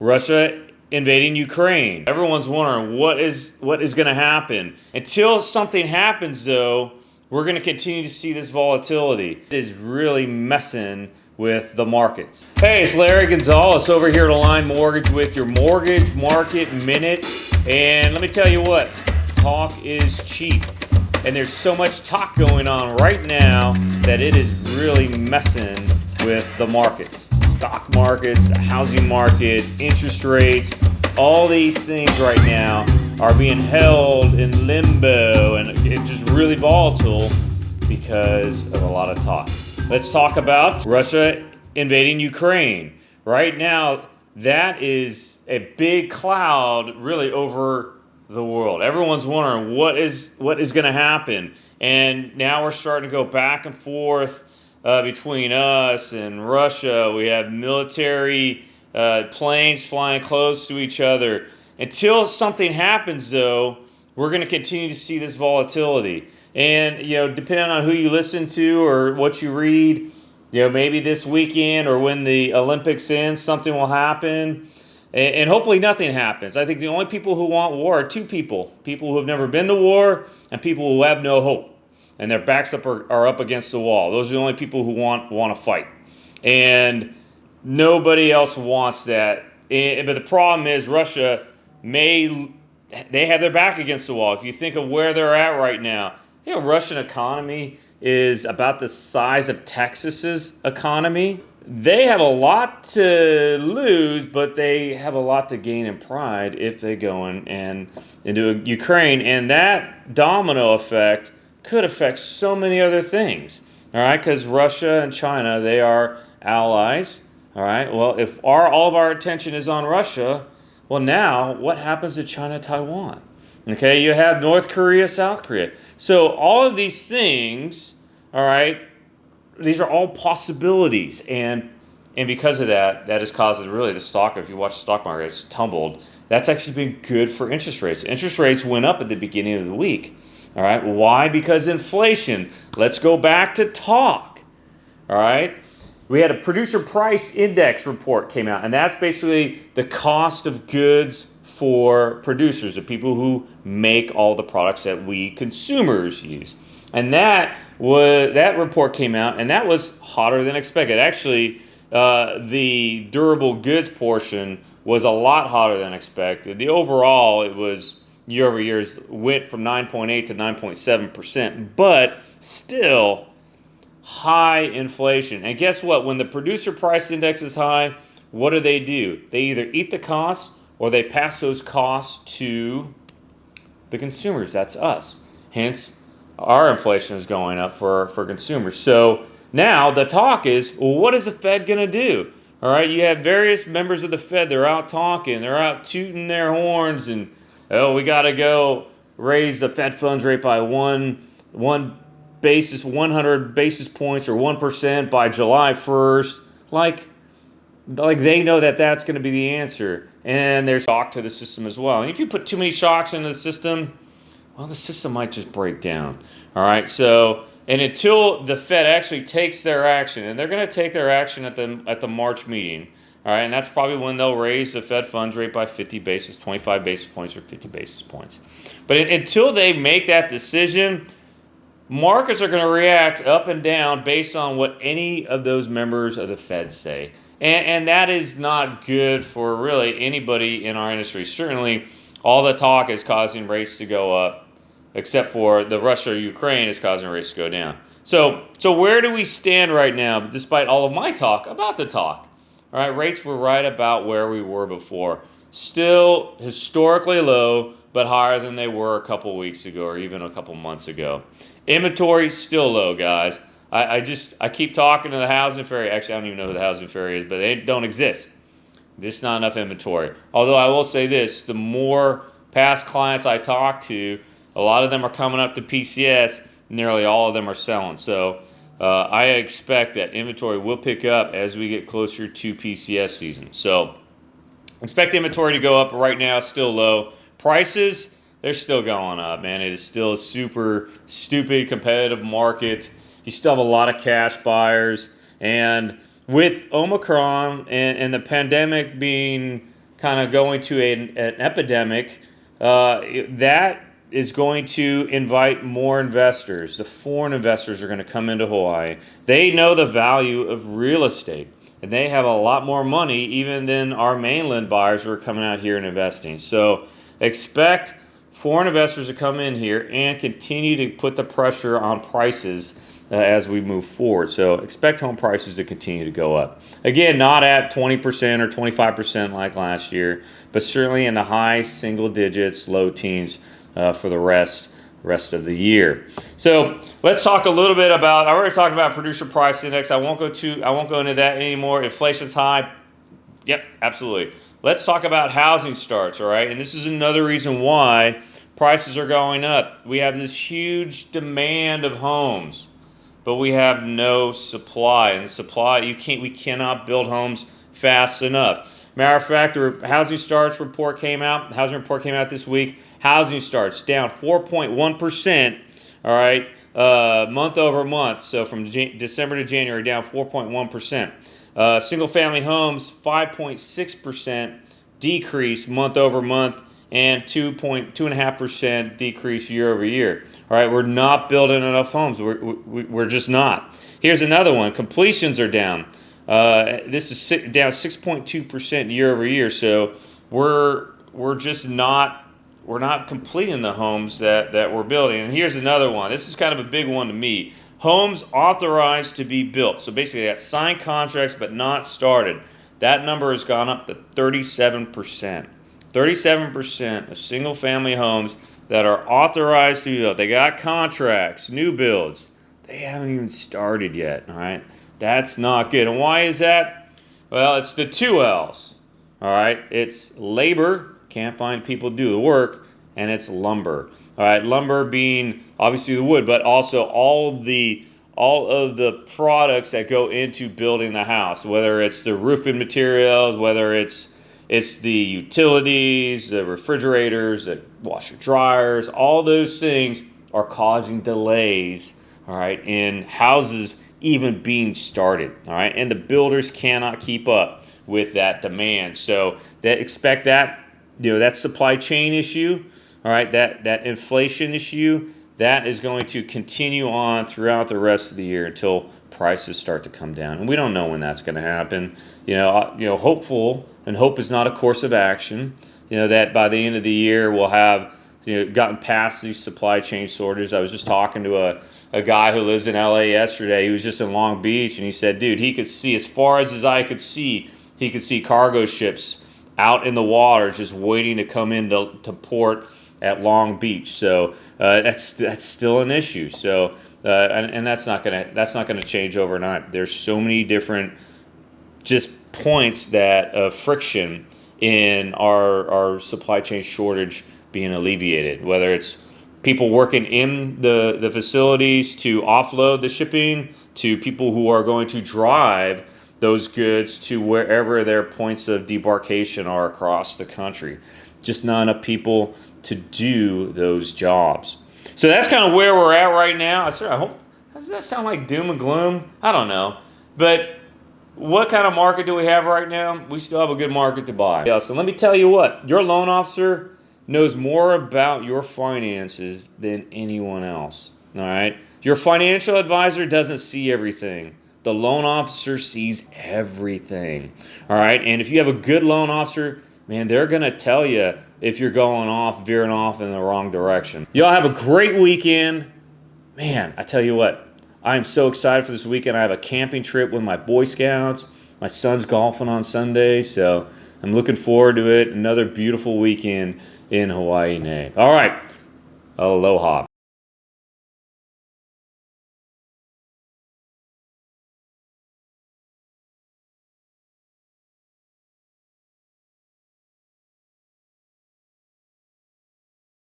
Russia invading Ukraine. Everyone's wondering what is going to happen. Until something happens, though, we're going to continue to see this volatility. It is really messing with the markets. Hey, it's Larry Gonzales over here at Align Mortgage with your Mortgage Market Minute. And let me tell you what, talk is cheap. And there's so much talk going on right now that it is really messing with the markets. Stock markets, the housing market, interest rates, all these things right now are being held in limbo, and it's just really volatile because of a lot of talk. Let's talk about Russia invading Ukraine. Right now, that is a big cloud really over the world. Everyone's wondering what is going to happen, and now we're starting to go back and forth between us and Russia. We have military planes flying close to each other. Until something happens, though, we're going to continue to see this volatility. And depending on who you listen to or what you read, maybe this weekend or when the Olympics end, something will happen. And hopefully nothing happens. I think the only people who want war are two people who have never been to war and people who have no hope. And their backs are up against the wall. Those are the only people who want to fight. And nobody else wants that. But the problem is Russia they have their back against the wall. If you think of where they're at right now, Russian economy is about the size of Texas's economy. They have a lot to lose, but they have a lot to gain in pride if they go into Ukraine. And that domino effect could affect so many other things. All right, because Russia and China, they are allies. All right, well, if all of our attention is on Russia, well, now what happens to China, Taiwan? Okay, you have North Korea, South Korea. So all of these things, all right, these are all possibilities, and because of that has caused really the stock. If you watch the stock market, it's tumbled. That's actually been good for interest rates. Interest rates went up at the beginning of the week. All right, why? Because inflation. Let's go back to talk. All right, we had a producer price index report came out, and that's basically the cost of goods for producers, the people who make all the products that we consumers use. And that report came out, and that was hotter than expected. Actually, the durable goods portion was a lot hotter than expected. The overall, it was year over year went from 9.8 to 9.7%, but still high inflation. And guess what? When the producer price index is high, what do? They either eat the costs or they pass those costs to the consumers. That's us. Hence, our inflation is going up for consumers. So now the talk is, well, what is the Fed going to do? All right, you have various members of the Fed. They're out talking. They're out tooting their horns and, we got to go raise the Fed funds rate by 100 basis points or 1% by July 1st. Like they know that's going to be the answer. And there's shock to the system as well. And if you put too many shocks into the system, well, the system might just break down. All right, so and until the Fed actually takes their action, and they're going to take their action at the March meeting, all right, and that's probably when they'll raise the Fed funds rate by 25 basis points or 50 basis points. But until they make that decision, markets are going to react up and down based on what any of those members of the Fed say. And that is not good for really anybody in our industry. Certainly, all the talk is causing rates to go up, except for the Russia-Ukraine is causing rates to go down. So where do we stand right now, despite all of my talk about the talk? All right, rates were right about where we were before. Still historically low, but higher than they were a couple weeks ago or even a couple months ago. Inventory still low, guys. I keep talking to the housing ferry. Actually, I don't even know who the housing ferry is, but they don't exist. There's not enough inventory. Although I will say this, the more past clients I talk to, a lot of them are coming up to PCS. Nearly all of them are selling. So I expect that inventory will pick up as we get closer to PCS season. So expect inventory to go up. Right now, it's still low. Prices, they're still going up, man. It is still a super stupid competitive market. You still have a lot of cash buyers. And with Omicron and the pandemic being kind of going to an epidemic, that is going to invite more investors. The foreign investors are going to come into Hawaii. They know the value of real estate, and they have a lot more money even than our mainland buyers who are coming out here and investing. So expect foreign investors to come in here and continue to put the pressure on prices as we move forward. So expect home prices to continue to go up. Again, not at 20% or 25% like last year, but certainly in the high single digits, low teens for the rest of the year. So let's talk a little bit about, I already talked about producer price index. I won't go into that anymore. Inflation's high. Yep, absolutely. Let's talk about housing starts, all right? And this is another reason why prices are going up. We have this huge demand of homes, but we have no supply. And supply, we cannot build homes fast enough. Matter of fact, the housing starts report came out. The housing report came out this week. Housing starts down 4.1%, all right, month over month. So from December to January, down 4.1%. Single-family homes, 5.6% decrease month over month, and 2.5% decrease year over year. All right, we're not building enough homes. We're just not. Here's another one. Completions are down. This is down 6.2% year over year. So we're just not. We're not completing the homes that we're building. And here's another one. This is kind of a big one to me. Homes authorized to be built. So basically, they got signed contracts but not started. That number has gone up to 37%. 37% of single-family homes that are authorized to be built. They got contracts, new builds. They haven't even started yet, all right? That's not good. And why is that? Well, it's the two L's, all right? It's labor, can't find people to do the work, and it's lumber. All right, lumber being obviously the wood, but also all of the products that go into building the house, whether it's the roofing materials, whether it's the utilities, the refrigerators, the washer dryers, all those things are causing delays, all right, in houses even being started, all right? And the builders cannot keep up with that demand. So expect that, that supply chain issue, all right, that inflation issue, that is going to continue on throughout the rest of the year until prices start to come down. And we don't know when that's going to happen. Hopeful, and hope is not a course of action, that by the end of the year we'll have gotten past these supply chain shortages. I was just talking to a guy who lives in LA yesterday. He was just in Long Beach, and he said, dude, he could see, as far as his eye could see, he could see cargo ships out in the water just waiting to come into port at Long Beach. So that's still an issue. So and that's not gonna change overnight. There's so many different just points that of friction in our supply chain shortage being alleviated, whether it's people working in the facilities to offload the shipping, to people who are going to drive those goods to wherever their points of debarkation are across the country. Just not enough people to do those jobs. So that's kind of where we're at right now. I hope, does that sound like doom and gloom? I don't know. But what kind of market do we have right now? We still have a good market to buy. Yeah, so let me tell you what, your loan officer knows more about your finances than anyone else, all right? Your financial advisor doesn't see everything. The loan officer sees everything, all right? And if you have a good loan officer, man, they're going to tell you if you're veering off in the wrong direction. Y'all have a great weekend. Man, I tell you what, I am so excited for this weekend. I have a camping trip with my Boy Scouts. My son's golfing on Sunday, so I'm looking forward to it. Another beautiful weekend in Hawaii. All right, aloha.